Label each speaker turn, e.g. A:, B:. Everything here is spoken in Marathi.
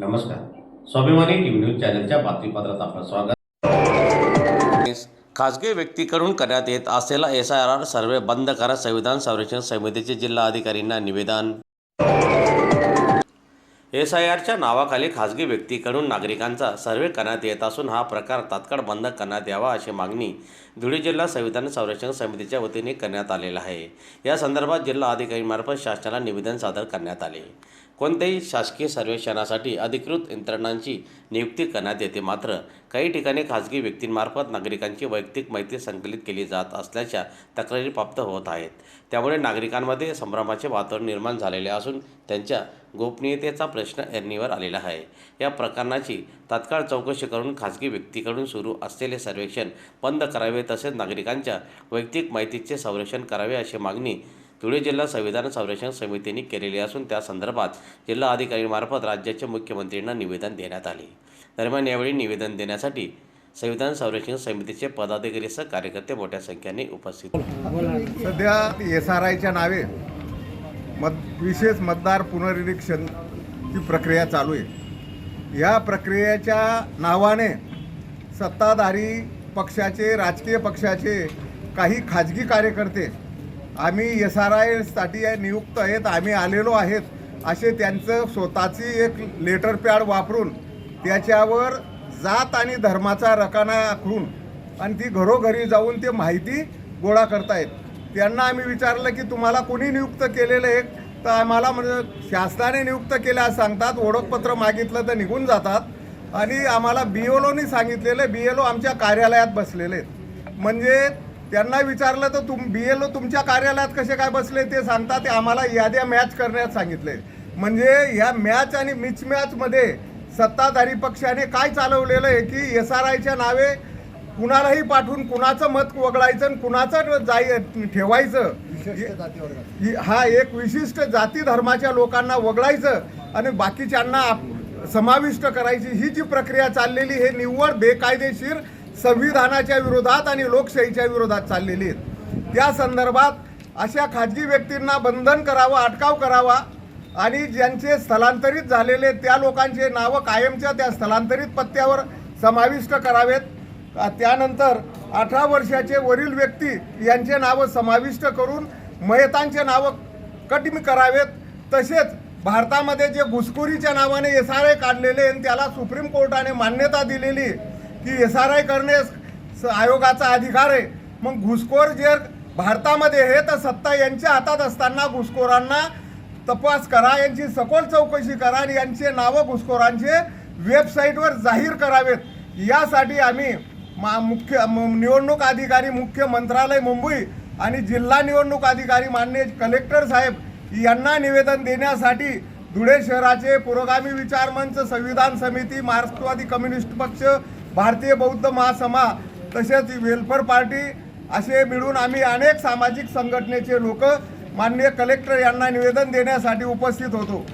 A: नमस्कार. स्वाभिमानी टीव्ही न्यूज चॅनलच्या बातमीपत्रात आपलं स्वागत. खासगी व्यक्तीकडून करण्यात येत असलेला SIR सर्व्हे बंद करा, संविधान संरक्षण समितीचे जिल्हा अधिकाऱ्यांना निवेदन. SIRच्या नावाखाली खासगी व्यक्तीकडून नागरिकांचा सर्व्हे करण्यात येत असून हा प्रकार तात्काळ बंद करण्यात यावा अशी मागणी धुळे जिल्हा संविधान संरक्षण समितीच्या वतीने करण्यात आलेला आहे. या संदर्भात जिल्हा अधिकाऱ्यांमार्फत शासनाला निवेदन सादर करण्यात आले. कोणत्याही शासकीय सर्वेक्षणासाठी अधिकृत यंत्रणांची नियुक्ती करण्यात येते, मात्र काही ठिकाणी खासगी व्यक्तींमार्फत नागरिकांची वैयक्तिक माहिती संकलित केली जात असल्याच्या तक्रारी प्राप्त होत आहेत. त्यामुळे नागरिकांमध्ये संभ्रमाचे वातावरण निर्माण झालेले असून त्यांच्या गोपनीयतेचा प्रश्न ऐरणीवर आलेला आहे. या प्रकरणाची तात्काळ चौकशी करून खासगी व्यक्तीकडून सुरू असलेले सर्वेक्षण बंद करावे, तसेच नागरिकांच्या वैयक्तिक माहितीचे संरक्षण करावे अशी मागणी धुळे जिल्हा संविधान संरक्षण समितीने केलेली असून त्या संदर्भात जिल्हा अधिकाऱ्यांमार्फत राज्याच्या मुख्यमंत्र्यांना निवेदन देण्यात आले. दरम्यान यावेळी निवेदन देण्यासाठी संविधान संरक्षण समितीचे पदाधिकारीसह कार्यकर्ते मोठ्या संख्येने उपस्थित होते.
B: सध्या SRIच्या नावे विशेष मतदार पुनर्निरीक्षणची प्रक्रिया चालू आहे. या प्रक्रियेच्या नावाने सत्ताधारी पक्षाचे, राजकीय पक्षाचे काही खाजगी कार्यकर्ते आम्ही SRIसाठी नियुक्त आहेत, आम्ही आलेलो आहेत असे त्यांचं स्वतःची एक लेटर पॅड वापरून त्याच्यावर जात आणि धर्माचा रकाना आखून आणि ती घरोघरी जाऊन ते माहिती गोळा करतायत. त्यांना आम्ही विचारलं की तुम्हाला कोणी नियुक्त केलेलं आहे, तर आम्हाला म्हणजे शासनाने नियुक्त केलं असं सांगतात. ओळखपत्र मागितलं तर निघून जातात आणि आम्हाला BLOनी सांगितलेलं, BLO आमच्या कार्यालयात बसलेले आहेत. म्हणजे त्यांना विचारलं तर BLO तुमच्या कार्यालयात कसे काय बसले ते सांगतात, ते आम्हाला याद्या मॅच करण्यात सांगितले. म्हणजे या मॅच आणि मिसमॅचमध्ये सत्ताधारी पक्षाने काय चालवलेलं आहे की SRIच्या नावे कुणालाही पाठवून कुणाचं मत वगळायचं आणि कुणाचं ठेवायचं, हा एक विशिष्ट जाती धर्माच्या लोकांना वगळायचं आणि बाकीच्यांना समाविष्ट करायची ही जी प्रक्रिया चाललेली हे निव्वळ बेकायदेशीर संविधानाच्या विरोधात आणि लोकशाहीच्या विरोधात चाललेली आहेत. त्या संदर्भात अशा खाजगी व्यक्तींना बंधन करावं, अटकाव करावा आणि ज्यांचे स्थलांतरित झालेले त्या लोकांचे नावं कायमच्या त्या स्थलांतरित पत्त्यावर समाविष्ट करावेत. त्यानंतर 18 वर्षाचे वरील व्यक्ती यांचे नावं समाविष्ट करून मयतांचे नावं कमी करावेत. तसेच भारतामध्ये जे घुसखोरीच्या नावाने SRI काढलेले आणि त्याला सुप्रीम कोर्टाने मान्यता दिलेली की SRI करण्यास आयोगाचा अधिकार आहे. मग घुसखोर जे भारतामध्ये हे तर सत्ता यांच्या हातात असताना घुसखोरांना तपास करा, यांची सखोल चौकशी करा आणि यांचे नावं घुसखोरांचे वेबसाईटवर जाहीर करावेत. यासाठी आम्ही मुख्य निवडणूक अधिकारी, मुख्य मंत्रालय मुंबई आणि जिल्हा निवडणूक अधिकारी माननीय कलेक्टर साहेब यांना निवेदन देण्यासाठी धुळे शहराचे पुरोगामी विचार मंच, संविधान समिती, मार्क्सवादी कम्युनिस्ट पक्ष, भारतीय बौद्ध महासभा तसेच वेलफेअर पार्टी असे मिळून आम्ही अनेक सामाजिक संघटनेचे लोक माननीय कलेक्टर यांना निवेदन देण्यासाठी उपस्थित होतो.